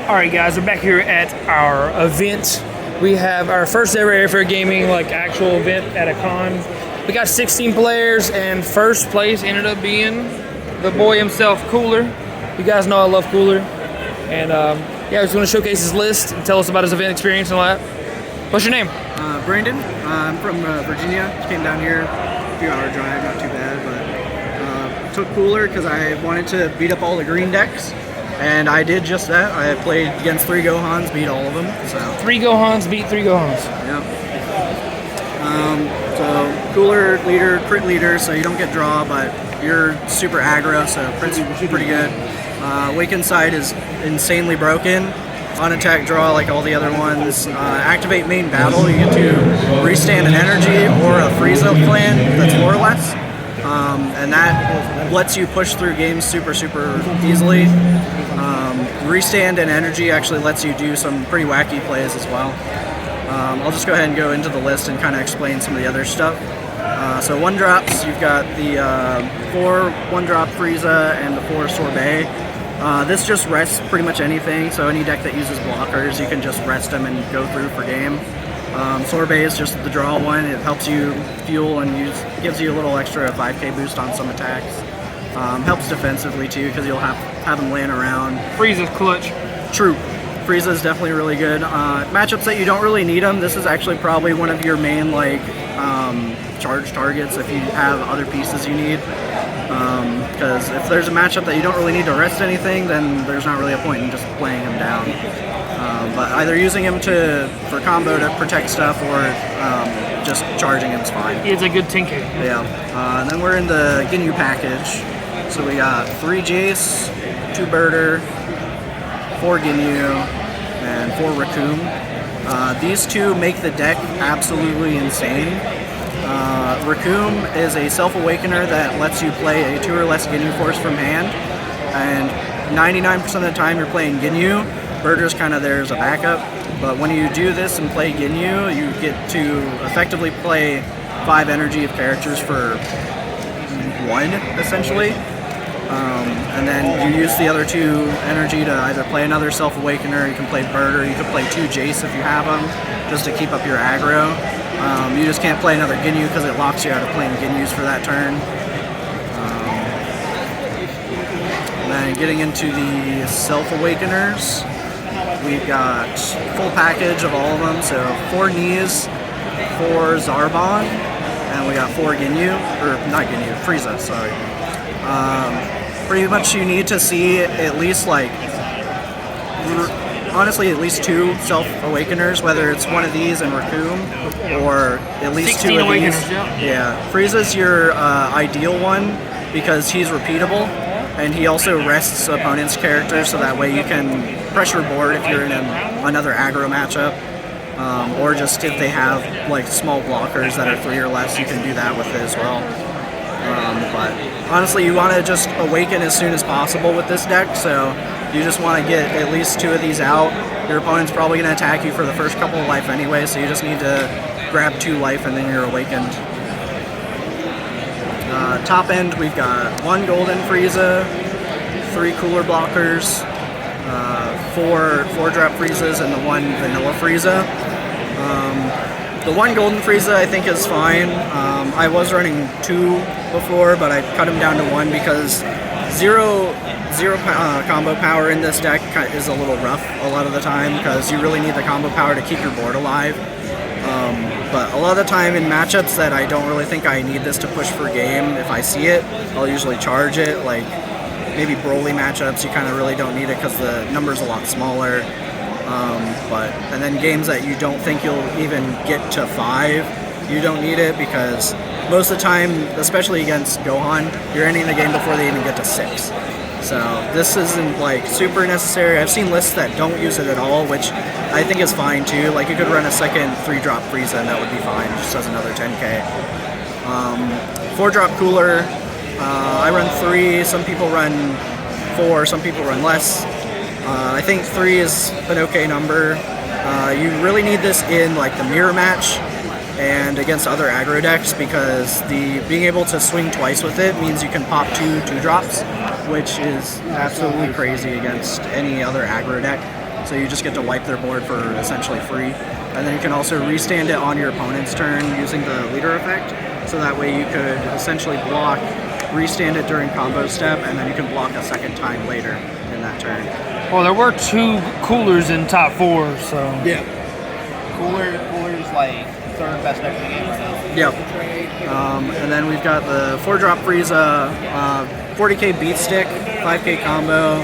Alright guys, we're back here at our event. We have our first ever Airfare Gaming actual event at a con. We got 16 players and first place ended up being the boy himself, Cooler. You guys know I love Cooler. And yeah, he's going to showcase his list and tell us about his event experience and all that. What's your name? Brandon. I'm from Virginia. Just came down here, a few hour drive, not too bad, but took Cooler because I wanted to beat up all the green decks. And I did just that. I played against 3 Gohans, beat all of them. So 3 Gohans beat 3 Gohans. Yep. So Cooler leader, crit leader, so you don't get draw, but you're super aggro, so crit's pretty good. Awakened side is insanely broken. On attack draw like all the other ones. Activate main battle, you get to restand an energy or a Frieza clan that's 4 or less. And that lets you push through games super easily. Restand and energy actually lets you do some pretty wacky plays as well. I'll just go ahead and go into the list and kind of explain some of the other stuff. So 1-drops, you've got the 4 1-drop Frieza and the 4 Sorbet. This just rests pretty much anything, so any deck that uses blockers, you can just rest them and go through for game. Sorbet is just the draw one. It helps you fuel and gives you a little extra 5k boost on some attacks. Helps defensively too, because you'll have them laying around. Frieza's clutch. True. Frieza is definitely really good. Matchups that you don't really need them, this is actually probably one of your main charge targets if you have other pieces you need. Because if there's a matchup that you don't really need to rest anything, then there's not really a point in just playing him down. But either using him for combo to protect stuff or just charging him is fine. He's a good tinker. Yeah. And then we're in the Ginu package. So we got 3 Jace, 2 Birder, 4 Ginu, and 4 Raccoon. These 2 make the deck absolutely insane. Raccoon is a self-awakener that lets you play a 2 or less Ginu Force from hand, and 99% of the time you're playing Ginu. Birder's kind of there as a backup, but when you do this and play Ginu, you get to effectively play 5 energy of characters for 1, essentially. And then you use the other 2 energy to either play another self-awakener, you can play Birder, you can play 2 Jace if you have them, just to keep up your aggro. You just can't play another Ginu because it locks you out of playing Ginus for that turn. And then getting into the self-awakeners, we've got full package of all of them, so 4 Knees, 4 Zarbon, and we got 4 Ginu, or not Ginu, Frieza, sorry. Pretty much you need to see at least honestly at least 2 self-awakeners, whether it's one of these and Raccoon, or at least 2 of these. Yeah, Frieza's your ideal one because he's repeatable, and he also rests opponent's characters, so that way you can pressure board if you're in another aggro matchup, or just if they have small blockers that are 3 or less, you can do that with it as well. But honestly, you want to just awaken as soon as possible with this deck, so you just want to get at least 2 of these out. Your opponent's probably going to attack you for the first couple of life anyway, so you just need to grab 2 life and then you're awakened. Top end, we've got 1 Golden Frieza, 3 Cooler blockers, 4 drop Friezas, and the 1 Vanilla Frieza. The 1 Golden Frieza I think is fine. I was running 2 before, but I cut him down to 1 because zero combo power in this deck is a little rough a lot of the time, because you really need the combo power to keep your board alive. But a lot of the time in matchups that I don't really think I need this to push for game, if I see it, I'll usually charge it. Like maybe Broly matchups, you kind of really don't need it because the number's a lot smaller. And then games that you don't think you'll even get to 5, you don't need it, because most of the time, especially against Gohan, you're ending the game before they even get to 6. So this isn't super necessary. I've seen lists that don't use it at all, which I think is fine too. You could run a second 3-drop Frieza and that would be fine, just as another 10k. 4-drop Cooler, I run 3, some people run 4, some people run less. I think 3 is an okay number. You really need this in the mirror match and against other aggro decks, because being able to swing twice with it means you can pop 2 2-drops, which is absolutely crazy against any other aggro deck. so you just get to wipe their board for essentially free. And then you can also restand it on your opponent's turn using the leader effect, so that way you could essentially block, restand it during combo step, and then you can block a second time later in that turn. Well, there were 2 coolers in top 4, so. Yeah. Cooler's like third best deck in the game right now. Yep. And then we've got the 4-drop Frieza, 40k beat stick, 5k combo.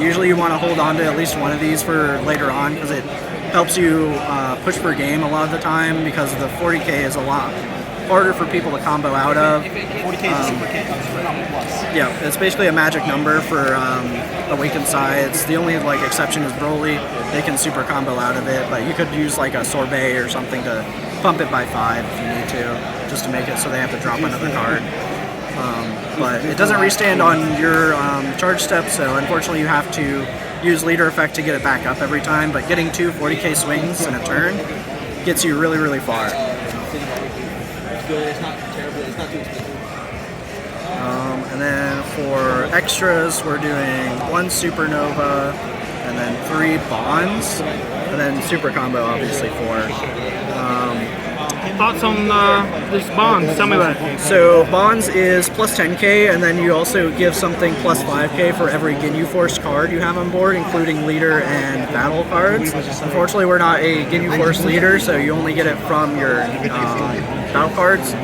Usually you want to hold on to at least one of these for later on because it helps you push per game a lot of the time, because the 40k is a lot harder for people to combo out of. 40k is super combo plus. Yeah, it's basically a magic number for Awakened sides. The only like exception is Broly. They can super combo out of it, but you could use like a Sorbet or something to pump it by 5 if you need to, just to make it so they have to drop another card. But it doesn't restand on your charge step, so unfortunately you have to use leader effect to get it back up every time, but getting 2 40k swings in a turn gets you really, really far. It's not terrible, it's not too expensive. And then for extras, we're doing 1 Supernova, and then 3 Bonds, and then Super Combo, obviously, 4. Thoughts on this Bonds? Tell me about it. So Bonds is plus 10k, and then you also give something plus 5k for every Ginyu Force card you have on board, including leader and battle cards. Unfortunately, we're not a Ginyu Force leader, so you only get it from your battle cards.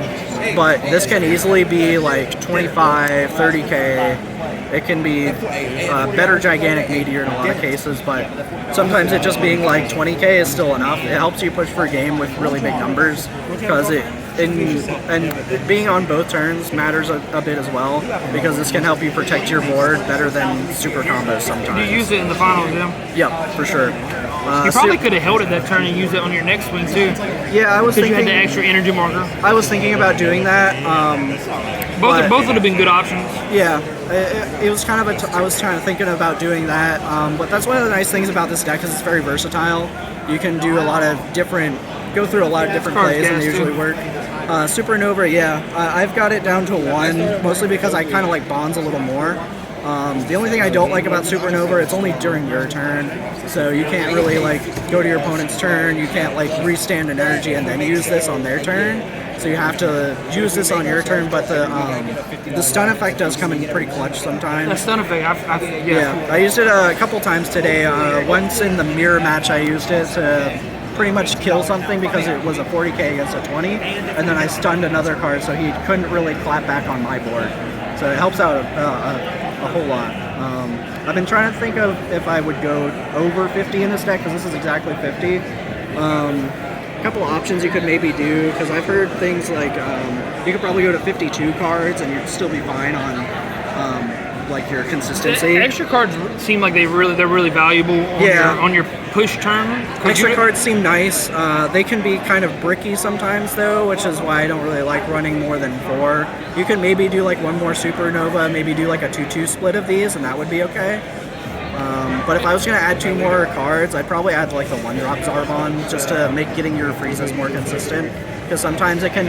But this can easily be like 25, 30k. It can be better gigantic meteor in a lot of cases, but sometimes it just being like 20k is still enough. It helps you push per game with really big numbers, because and being on both turns matters a bit as well, because this can help you protect your board better than super combos sometimes. You use it in the finals, yeah? Yep, for sure. You probably could have held it that turn and used it on your next swing too. Yeah, I was thinking. thinking. You had the extra energy marker. I was thinking about doing that. Both would have been good options. Yeah, it was kind of I was kind of thinking about doing that, but that's one of the nice things about this deck, is it's very versatile. You can do a lot of different, go through a lot of different plays, and they usually work. Supernova, yeah, I've got it down to 1, mostly because I kind of like Bonds a little more. The only thing I don't like about Supernova, it's only during your turn, so you can't really like go to your opponent's turn, you can't like restand an energy and then use this on their turn, so you have to use this on your turn, but the stun effect does come in pretty clutch sometimes. The stun effect, yeah, I used it a couple times today. Once in the mirror match I used it to pretty much kill something because it was a 40k against a 20, and then I stunned another card, so he couldn't really clap back on my board. So it helps out a whole lot. I've been trying to think of if I would go over 50 in this deck, because this is exactly 50. A couple of options you could maybe do, because I've heard things like you could probably go to 52 cards and you'd still be fine on like your consistency. The extra cards seem like they're really valuable on your push turn. Extra cards seem nice. They can be kind of bricky sometimes though, which is why I don't really like running more than 4. You can maybe do like 1 more Supernova, maybe do like a 2-2 split of these, and that would be okay. But if I was going to add 2 more cards, I'd probably add like the 1-drop Zarbon, just to make getting your Friezas more consistent. Because sometimes it can,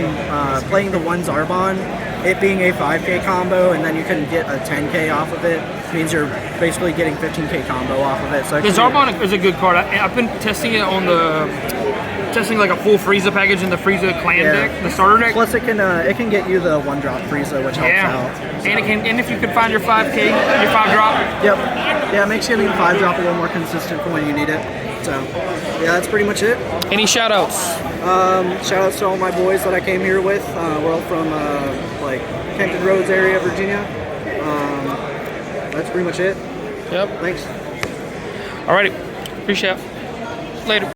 playing the 1 Zarbon, it being a 5k combo, and then you can get a 10k off of it, means you're basically getting 15k combo off of it. So the Zarbon is a good card. I've been testing it on testing like a full Frieza package in the Frieza clan deck, the starter deck. Plus it can get you the 1-drop Frieza, which helps out. And if you can find your 5k, your 5-drop. Yep. Yeah, it makes getting the 5-drop a little more consistent for when you need it. So, yeah, that's pretty much it. Any shout-outs? Shout-outs to all my boys that I came here with. We're all from, like, Hampton Roads area, Virginia. That's pretty much it. Yep. Thanks. Alrighty. Appreciate it. Later.